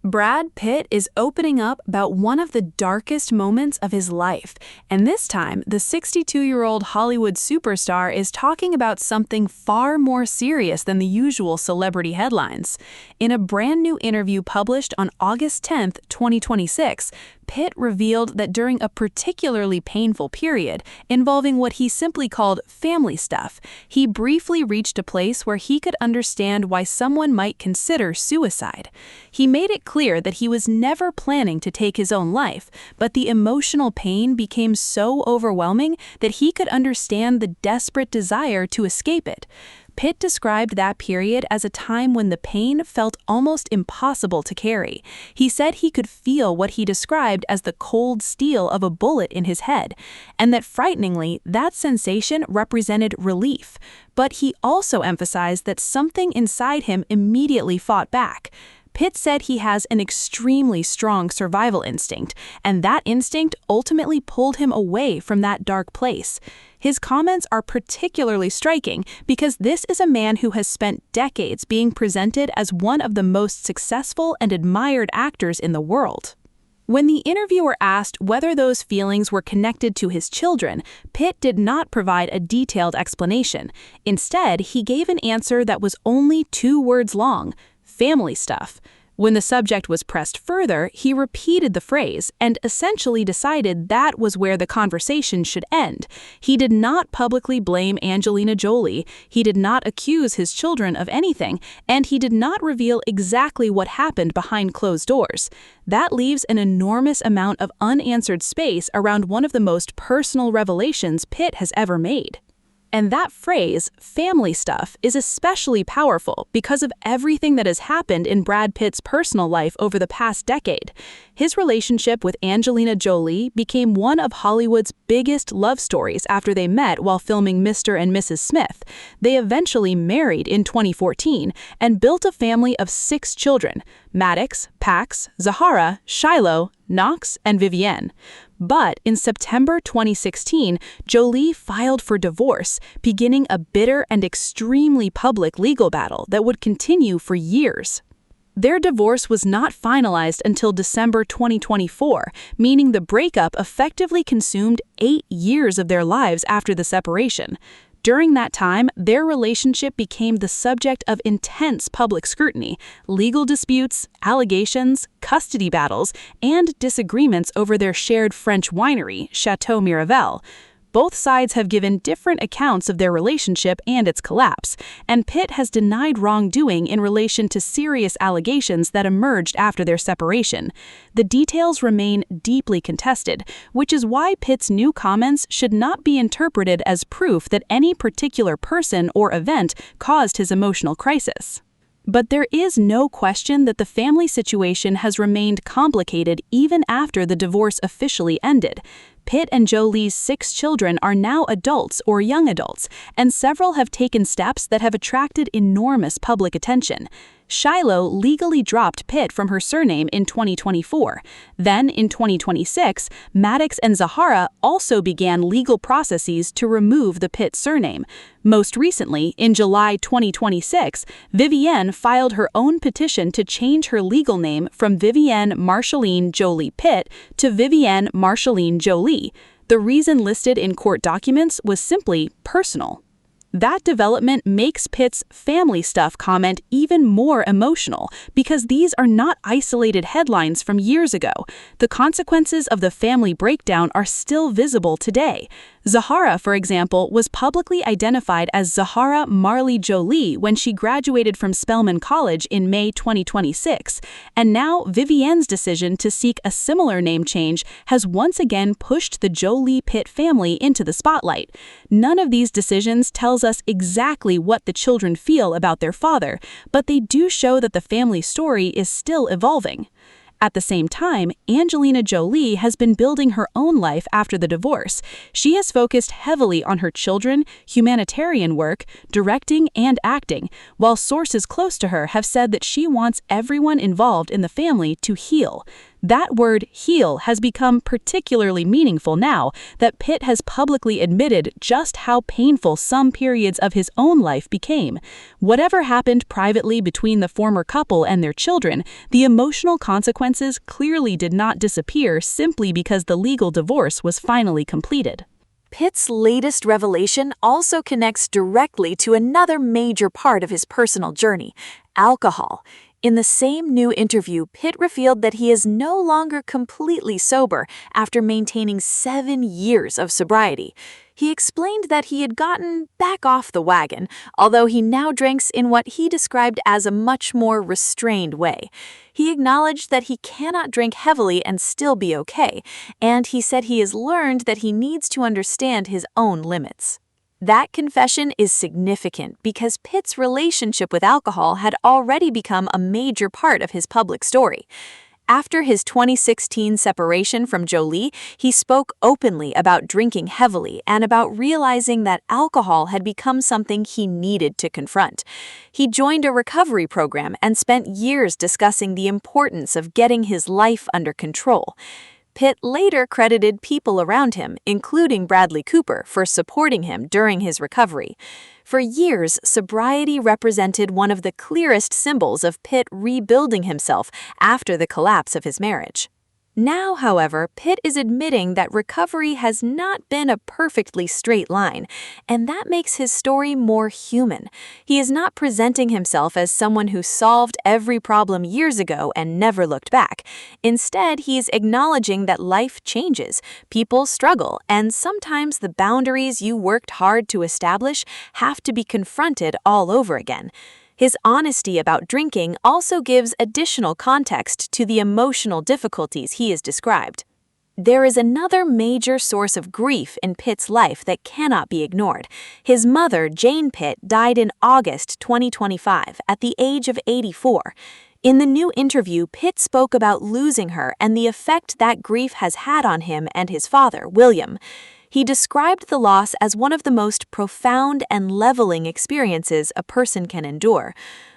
Brad Pitt is opening up about one of the darkest moments of his life, and this time, the 62-year-old Hollywood superstar is talking about something far more serious than the usual celebrity headlines. In a brand new interview published on August 10, 2026, Pitt revealed that during a particularly painful period, involving what he simply called family stuff, he briefly reached a place where he could understand why someone might consider suicide. He made it clear that he was never planning to take his own life, but the emotional pain became so overwhelming that he could understand the desperate desire to escape it. Pitt described that period as a time when the pain felt almost impossible to carry. He said he could feel what he described as the cold steel of a bullet in his head, and that frighteningly, that sensation represented relief. But he also emphasized that something inside him immediately fought back. Pitt said he has an extremely strong survival instinct, and that instinct ultimately pulled him away from that dark place. His comments are particularly striking because this is a man who has spent decades being presented as one of the most successful and admired actors in the world. When the interviewer asked whether those feelings were connected to his children, Pitt did not provide a detailed explanation. Instead, he gave an answer that was only 2 words long: family stuff. When the subject was pressed further, he repeated the phrase and essentially decided that was where the conversation should end. He did not publicly blame Angelina Jolie, he did not accuse his children of anything, and he did not reveal exactly what happened behind closed doors. That leaves an enormous amount of unanswered space around one of the most personal revelations Pitt has ever made. And that phrase, family stuff, is especially powerful because of everything that has happened in Brad Pitt's personal life over the past decade. His relationship with Angelina Jolie became one of Hollywood's biggest love stories after they met while filming Mr. and Mrs. Smith. They eventually married in 2014 and built a family of 6 children: Maddox, Pax, Zahara, Shiloh, Knox, and Vivienne. But in September 2016, Jolie filed for divorce, beginning a bitter and extremely public legal battle that would continue for years. Their divorce was not finalized until December 2024, meaning the breakup effectively consumed 8 years of their lives after the separation. During that time, their relationship became the subject of intense public scrutiny, legal disputes, allegations, custody battles, and disagreements over their shared French winery, Chateau Miraval. Both sides have given different accounts of their relationship and its collapse, and Pitt has denied wrongdoing in relation to serious allegations that emerged after their separation. The details remain deeply contested, which is why Pitt's new comments should not be interpreted as proof that any particular person or event caused his emotional crisis. But there is no question that the family situation has remained complicated even after the divorce officially ended. Pitt and Jolie's 6 children are now adults or young adults, and several have taken steps that have attracted enormous public attention. Shiloh legally dropped Pitt from her surname in 2024. Then, in 2026, Maddox and Zahara also began legal processes to remove the Pitt surname. Most recently, in July 2026, Vivienne filed her own petition to change her legal name from Vivienne Marceline Jolie Pitt to Vivienne Marceline Jolie. The reason listed in court documents was simply personal. That development makes Pitt's family stuff comment even more emotional because these are not isolated headlines from years ago. The consequences of the family breakdown are still visible today. Zahara, for example, was publicly identified as Zahara Marley Jolie when she graduated from Spelman College in May 2026, and now Vivienne's decision to seek a similar name change has once again pushed the Jolie Pitt family into the spotlight. None of these decisions tells us exactly what the children feel about their father, but they do show that the family story is still evolving. At the same time, Angelina Jolie has been building her own life after the divorce. She has focused heavily on her children, humanitarian work, directing, and acting, while sources close to her have said that she wants everyone involved in the family to heal. That word heal has become particularly meaningful now that Pitt has publicly admitted just how painful some periods of his own life became. Whatever happened privately between the former couple and their children, the emotional consequences clearly did not disappear simply because the legal divorce was finally completed. Pitt's latest revelation also connects directly to another major part of his personal journey: alcohol. In the same new interview, Pitt revealed that he is no longer completely sober after maintaining 7 years of sobriety. He explained that he had gotten back off the wagon, although he now drinks in what he described as a much more restrained way. He acknowledged that he cannot drink heavily and still be okay, and he said he has learned that he needs to understand his own limits. That confession is significant because Pitt's relationship with alcohol had already become a major part of his public story. After his 2016 separation from Jolie, he spoke openly about drinking heavily and about realizing that alcohol had become something he needed to confront. He joined a recovery program and spent years discussing the importance of getting his life under control. Pitt later credited people around him, including Bradley Cooper, for supporting him during his recovery. For years, sobriety represented one of the clearest symbols of Pitt rebuilding himself after the collapse of his marriage. Now, however, Pitt is admitting that recovery has not been a perfectly straight line, and that makes his story more human. He is not presenting himself as someone who solved every problem years ago and never looked back. Instead, he is acknowledging that life changes, people struggle, and sometimes the boundaries you worked hard to establish have to be confronted all over again. His honesty about drinking also gives additional context to the emotional difficulties he has described. There is another major source of grief in Pitt's life that cannot be ignored. His mother, Jane Pitt, died in August 2025 at the age of 84. In the new interview, Pitt spoke about losing her and the effect that grief has had on him and his father, William. He described the loss as one of the most profound and leveling experiences a person can endure.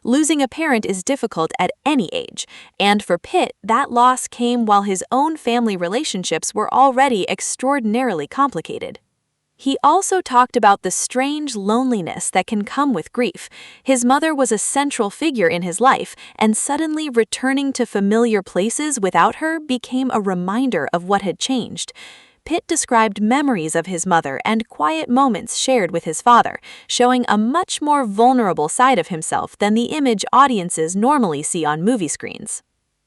Losing a parent is difficult at any age, and for Pitt, that loss came while his own family relationships were already extraordinarily complicated. He also talked about the strange loneliness that can come with grief. His mother was a central figure in his life, and suddenly returning to familiar places without her became a reminder of what had changed. Pitt described memories of his mother and quiet moments shared with his father, showing a much more vulnerable side of himself than the image audiences normally see on movie screens.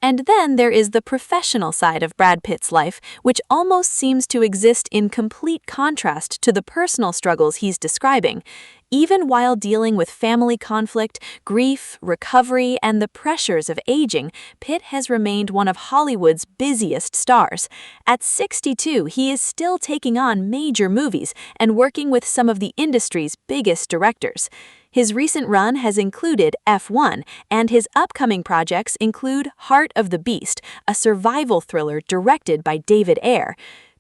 And then there is the professional side of Brad Pitt's life, which almost seems to exist in complete contrast to the personal struggles he's describing. Even while dealing with family conflict, grief, recovery, and the pressures of aging, Pitt has remained one of Hollywood's busiest stars. At 62, he is still taking on major movies and working with some of the industry's biggest directors. His recent run has included F1, and his upcoming projects include Heart of the Beast, a survival thriller directed by David Ayer.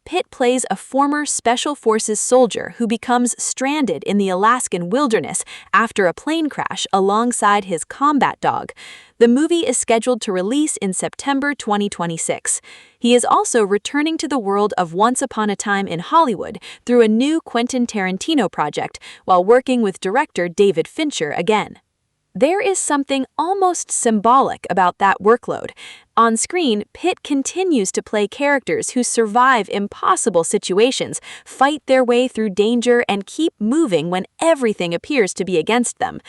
Pitt plays a former Special Forces soldier who becomes stranded in the Alaskan wilderness after a plane crash alongside his combat dog. The movie is scheduled to release in September 2026. He is also returning to the world of Once Upon a Time in Hollywood through a new Quentin Tarantino project while working with director David Fincher again. There is something almost symbolic about that workload. On screen, Pitt continues to play characters who survive impossible situations, fight their way through danger, and keep moving when everything appears to be against them.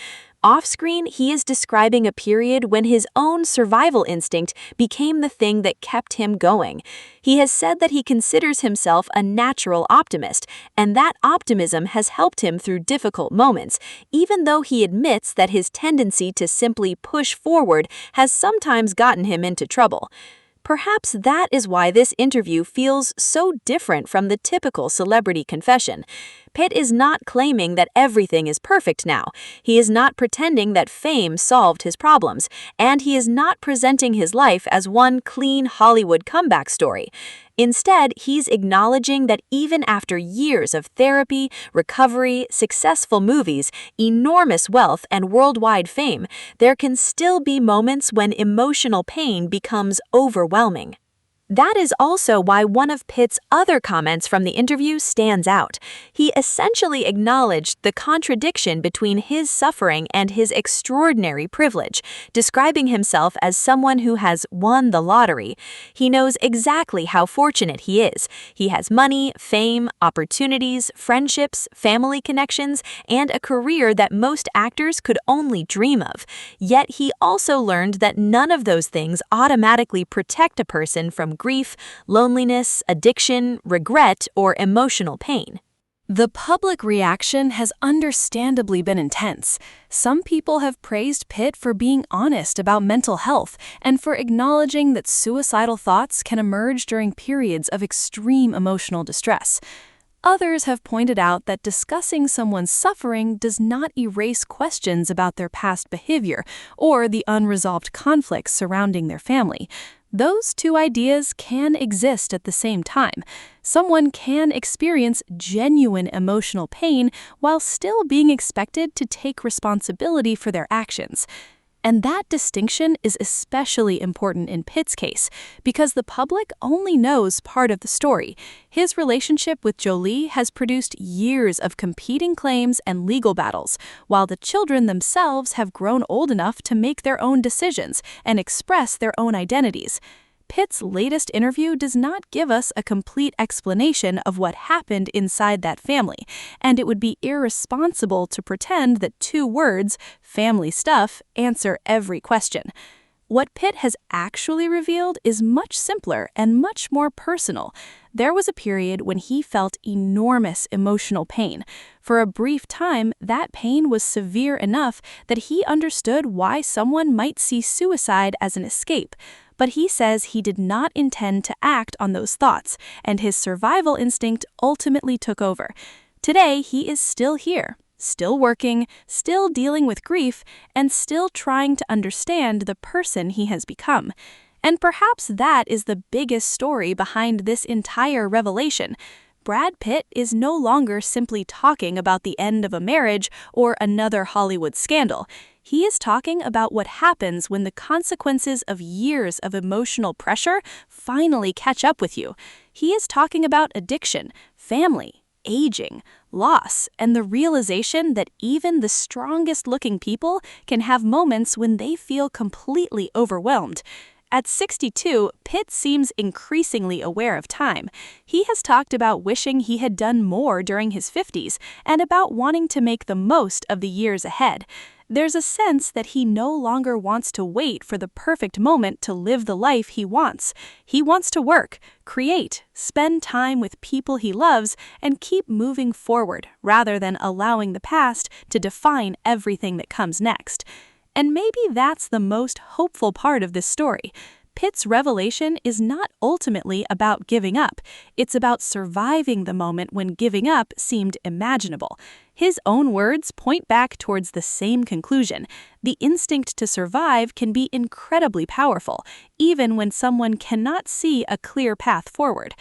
Off-screen, he is describing a period when his own survival instinct became the thing that kept him going. He has said that he considers himself a natural optimist, and that optimism has helped him through difficult moments, even though he admits that his tendency to simply push forward has sometimes gotten him into trouble. Perhaps that is why this interview feels so different from the typical celebrity confession. Pitt is not claiming that everything is perfect now. He is not pretending that fame solved his problems, and he is not presenting his life as one clean Hollywood comeback story. Instead, he's acknowledging that even after years of therapy, recovery, successful movies, enormous wealth, and worldwide fame, there can still be moments when emotional pain becomes overwhelming. That is also why one of Pitt's other comments from the interview stands out. He essentially acknowledged the contradiction between his suffering and his extraordinary privilege, describing himself as someone who has won the lottery. He knows exactly how fortunate he is. He has money, fame, opportunities, friendships, family connections, and a career that most actors could only dream of. Yet he also learned that none of those things automatically protect a person from grief, loneliness, addiction, regret, or emotional pain. The public reaction has understandably been intense. Some people have praised Pitt for being honest about mental health and for acknowledging that suicidal thoughts can emerge during periods of extreme emotional distress. Others have pointed out that discussing someone's suffering does not erase questions about their past behavior or the unresolved conflicts surrounding their family. Those two ideas can exist at the same time. Someone can experience genuine emotional pain while still being expected to take responsibility for their actions. And that distinction is especially important in Pitt's case, because the public only knows part of the story. His relationship with Jolie has produced years of competing claims and legal battles, while the children themselves have grown old enough to make their own decisions and express their own identities. Pitt's latest interview does not give us a complete explanation of what happened inside that family, and it would be irresponsible to pretend that two words, family stuff, answer every question. What Pitt has actually revealed is much simpler and much more personal. There was a period when he felt enormous emotional pain. For a brief time, that pain was severe enough that he understood why someone might see suicide as an escape. But he says he did not intend to act on those thoughts, and his survival instinct ultimately took over. Today, he is still here, still working, still dealing with grief, and still trying to understand the person he has become. And perhaps that is the biggest story behind this entire revelation. Brad Pitt is no longer simply talking about the end of a marriage or another Hollywood scandal. He is talking about what happens when the consequences of years of emotional pressure finally catch up with you. He is talking about addiction, family, aging, loss, and the realization that even the strongest-looking people can have moments when they feel completely overwhelmed. At 62, Pitt seems increasingly aware of time. He has talked about wishing he had done more during his 50s and about wanting to make the most of the years ahead. There's a sense that he no longer wants to wait for the perfect moment to live the life he wants. He wants to work, create, spend time with people he loves, and keep moving forward rather than allowing the past to define everything that comes next. And maybe that's the most hopeful part of this story. Pitt's revelation is not ultimately about giving up. It's about surviving the moment when giving up seemed imaginable. His own words point back towards the same conclusion. The instinct to survive can be incredibly powerful, even when someone cannot see a clear path forward.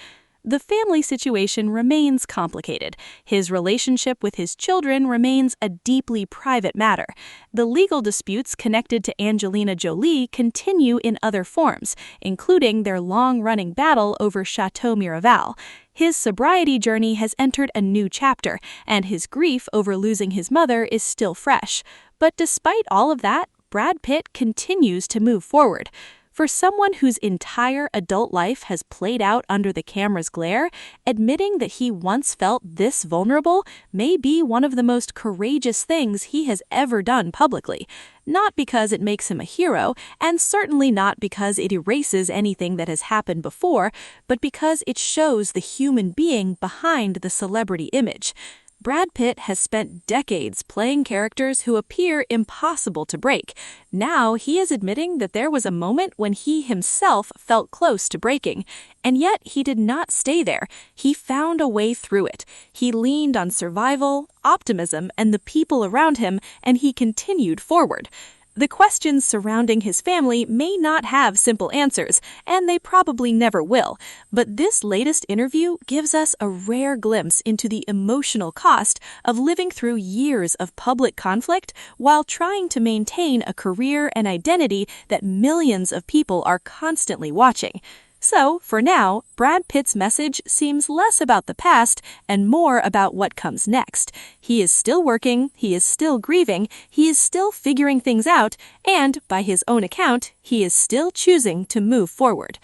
The family situation remains complicated. His relationship with his children remains a deeply private matter. The legal disputes connected to Angelina Jolie continue in other forms, including their long-running battle over Chateau Miraval. His sobriety journey has entered a new chapter, and his grief over losing his mother is still fresh. But despite all of that, Brad Pitt continues to move forward. For someone whose entire adult life has played out under the camera's glare, admitting that he once felt this vulnerable may be one of the most courageous things he has ever done publicly. Not because it makes him a hero, and certainly not because it erases anything that has happened before, but because it shows the human being behind the celebrity image. Brad Pitt has spent decades playing characters who appear impossible to break. Now he is admitting that there was a moment when he himself felt close to breaking. And yet he did not stay there. He found a way through it. He leaned on survival, optimism, and the people around him, and he continued forward. The questions surrounding his family may not have simple answers, and they probably never will, but this latest interview gives us a rare glimpse into the emotional cost of living through years of public conflict while trying to maintain a career and identity that millions of people are constantly watching. So, for now, Brad Pitt's message seems less about the past and more about what comes next. He is still working, he is still grieving, he is still figuring things out, and, by his own account, he is still choosing to move forward.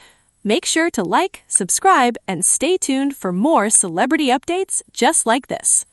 Make sure to like, subscribe, and stay tuned for more celebrity updates just like this.